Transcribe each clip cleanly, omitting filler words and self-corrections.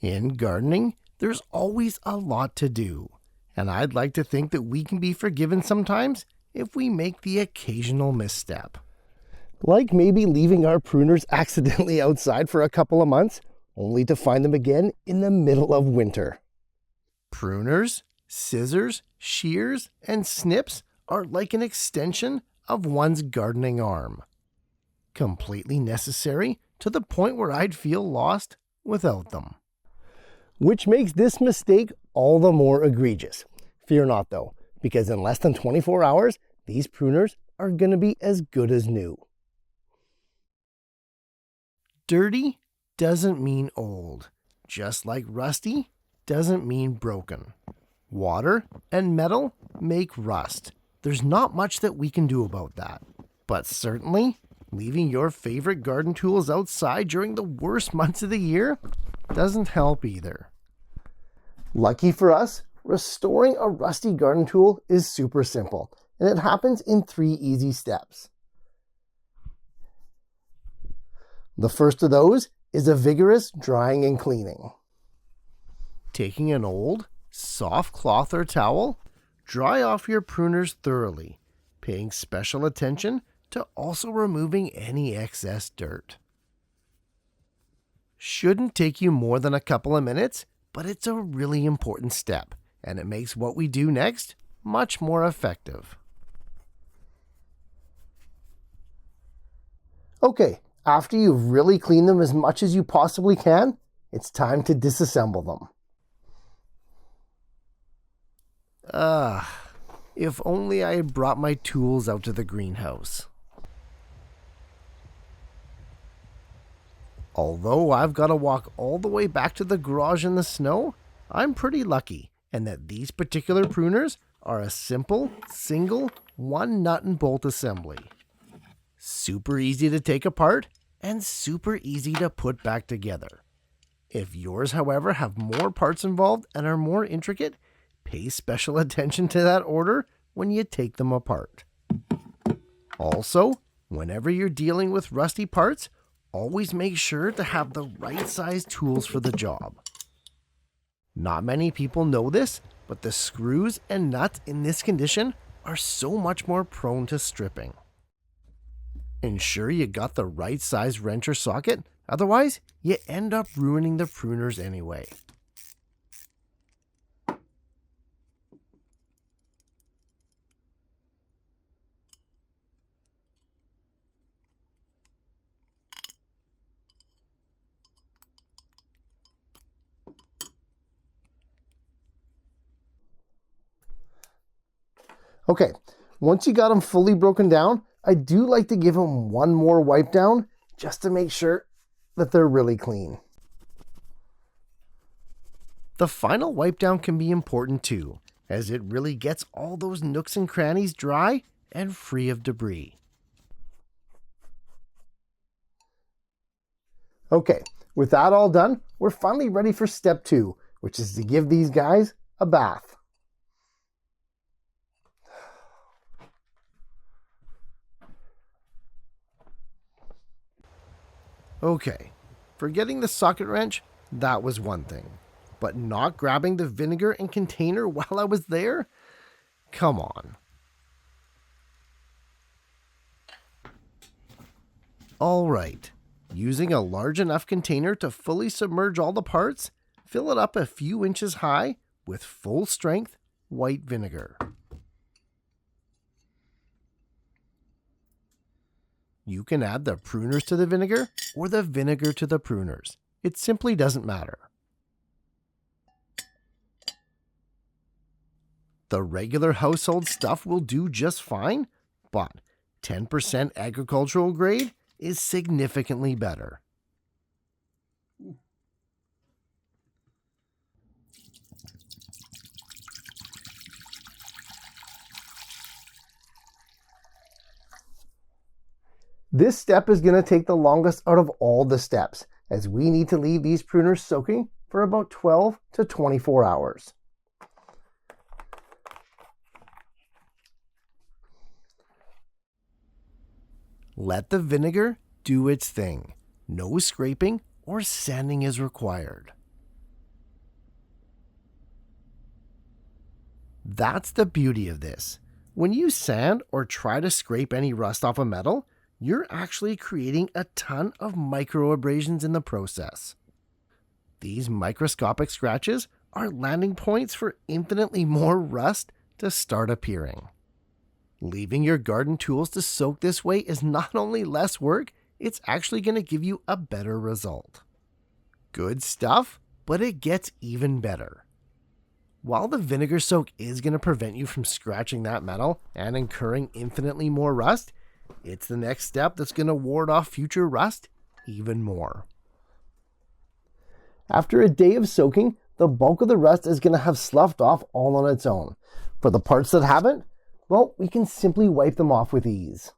In gardening, there's always a lot to do, and I'd like to think that we can be forgiven sometimes if we make the occasional misstep. Like maybe leaving our pruners accidentally outside for a couple of months, only to find them again in the middle of winter. Pruners, scissors, shears, and snips are like an extension of one's gardening arm. Completely necessary to the point where I'd feel lost without them. Which makes this mistake all the more egregious. Fear not though, because in less than 24 hours, these pruners are going to be as good as new. Dirty doesn't mean old, just like rusty doesn't mean broken. Water and metal make rust. There's not much that we can do about that. But certainly, leaving your favorite garden tools outside during the worst months of the year doesn't help either. Lucky for us, restoring a rusty garden tool is super simple, and it happens in 3 easy steps. The first of those is a vigorous drying and cleaning. Taking an old, soft cloth or towel, dry off your pruners thoroughly, paying special attention to also removing any excess dirt. Shouldn't take you more than a couple of minutes, but it's a really important step, and it makes what we do next much more effective. Okay, after you've really cleaned them as much as you possibly can, it's time to disassemble them. If only I had brought my tools out to the greenhouse. Although I've got to walk all the way back to the garage in the snow, I'm pretty lucky in that these particular pruners are a simple, single, 1 nut and bolt assembly. Super easy to take apart and super easy to put back together. If yours, however, have more parts involved and are more intricate, pay special attention to that order when you take them apart. Also, whenever you're dealing with rusty parts, always make sure to have the right size tools for the job. Not many people know this, but the screws and nuts in this condition are so much more prone to stripping. Ensure you got the right size wrench or socket, otherwise you end up ruining the pruners anyway. Okay, once you got them fully broken down, I do like to give them one more wipe down just to make sure that they're really clean. The final wipe down can be important too, as it really gets all those nooks and crannies dry and free of debris. Okay, with that all done, we're finally ready for step 2, which is to give these guys a bath. Okay, forgetting the socket wrench, that was one thing. But not grabbing the vinegar and container while I was there? Come on. Alright, using a large enough container to fully submerge all the parts, fill it up a few inches high with full strength white vinegar. You can add the pruners to the vinegar or the vinegar to the pruners. It simply doesn't matter. The regular household stuff will do just fine, but 10% agricultural grade is significantly better. This step is going to take the longest out of all the steps, as we need to leave these pruners soaking for about 12 to 24 hours. Let the vinegar do its thing. No scraping or sanding is required. That's the beauty of this. When you sand or try to scrape any rust off a metal, you're actually creating a ton of microabrasions in the process. These microscopic scratches are landing points for infinitely more rust to start appearing. Leaving your garden tools to soak this way is not only less work, it's actually going to give you a better result. Good stuff, but it gets even better. While the vinegar soak is going to prevent you from scratching that metal and incurring infinitely more rust, it's the next step that's going to ward off future rust even more. After a day of soaking, the bulk of the rust is going to have sloughed off all on its own. For the parts that haven't, well, we can simply wipe them off with ease.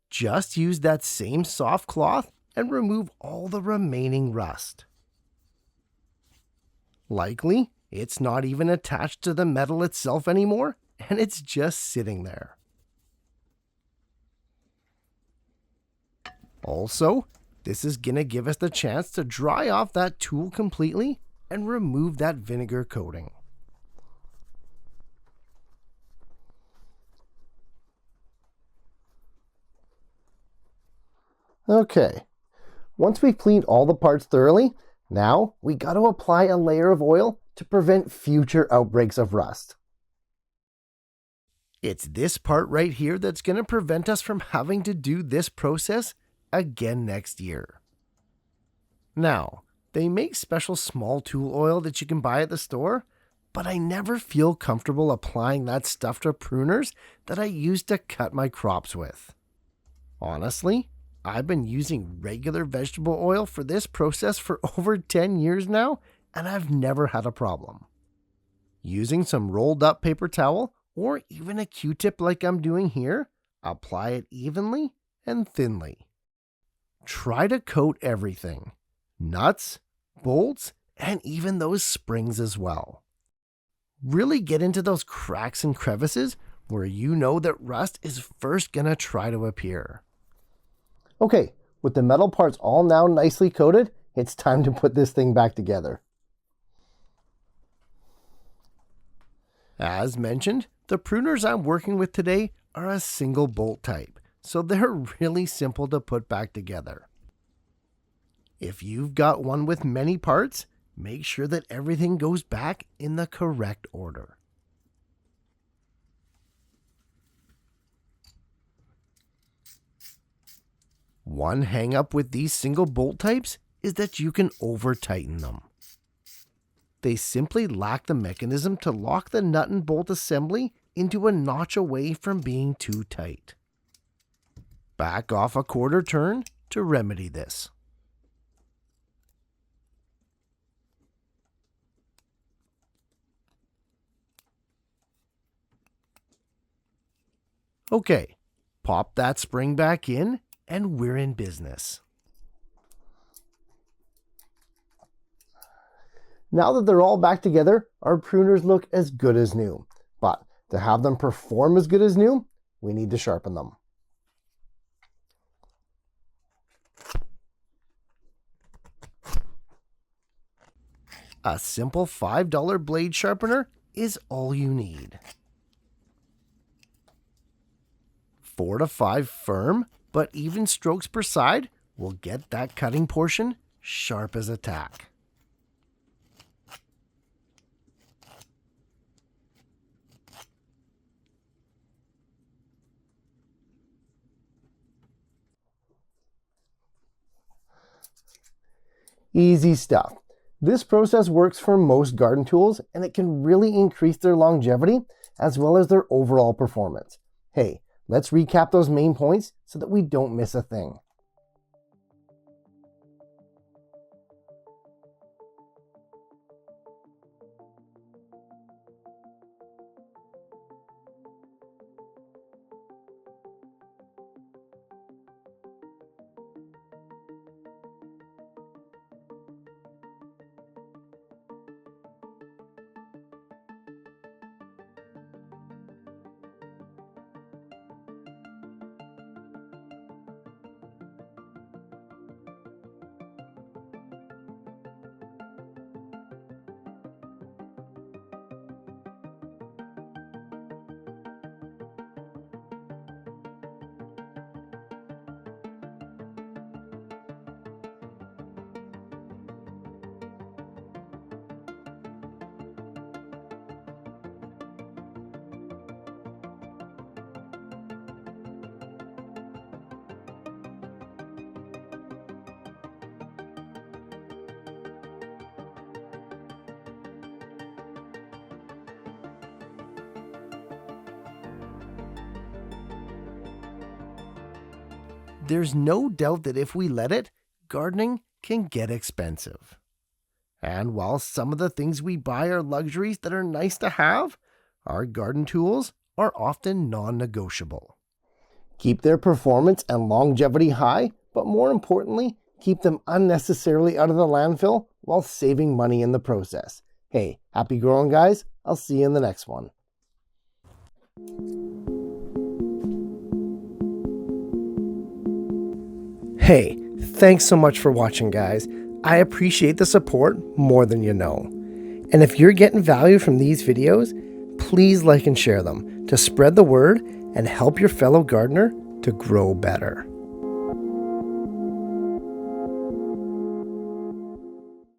Just use that same soft cloth and remove all the remaining rust. Likely, it's not even attached to the metal itself anymore, and it's just sitting there. Also, this is going to give us the chance to dry off that tool completely and remove that vinegar coating. Okay, once we've cleaned all the parts thoroughly, now we got to apply a layer of oil to prevent future outbreaks of rust. It's this part right here that's going to prevent us from having to do this process again next year. Now, they make special small tool oil that you can buy at the store, but I never feel comfortable applying that stuff to pruners that I use to cut my crops with. Honestly, I've been using regular vegetable oil for this process for over 10 years now, and I've never had a problem. Using some rolled up paper towel or even a Q-tip like I'm doing here, apply it evenly and thinly. Try to coat everything, nuts, bolts, and even those springs as well. Really get into those cracks and crevices where you know that rust is first gonna try to appear. Okay, with the metal parts all now nicely coated, it's time to put this thing back together. As mentioned, the pruners I'm working with today are a single bolt type, so they're really simple to put back together. If you've got one with many parts, make sure that everything goes back in the correct order. One hang-up with these single bolt types is that you can over-tighten them. They simply lack the mechanism to lock the nut and bolt assembly into a notch away from being too tight. Back off a quarter turn to remedy this. Okay, pop that spring back in and we're in business. Now that they're all back together, our pruners look as good as new. But to have them perform as good as new, we need to sharpen them. A simple $5 blade sharpener is all you need. 4 to 5 firm but even strokes per side will get that cutting portion sharp as a tack. Easy stuff. This process works for most garden tools, and it can really increase their longevity as well as their overall performance. Hey, let's recap those main points so that we don't miss a thing. there's no doubt that if we let it, gardening can get expensive. And while some of the things we buy are luxuries that are nice to have, our garden tools are often non-negotiable. Keep their performance and longevity high, but more importantly, keep them unnecessarily out of the landfill while saving money in the process. Hey, happy growing, guys. I'll see you in the next one. Hey, thanks so much for watching, guys. I appreciate the support more than you know. And if you're getting value from these videos, please like and share them to spread the word and help your fellow gardener to grow better.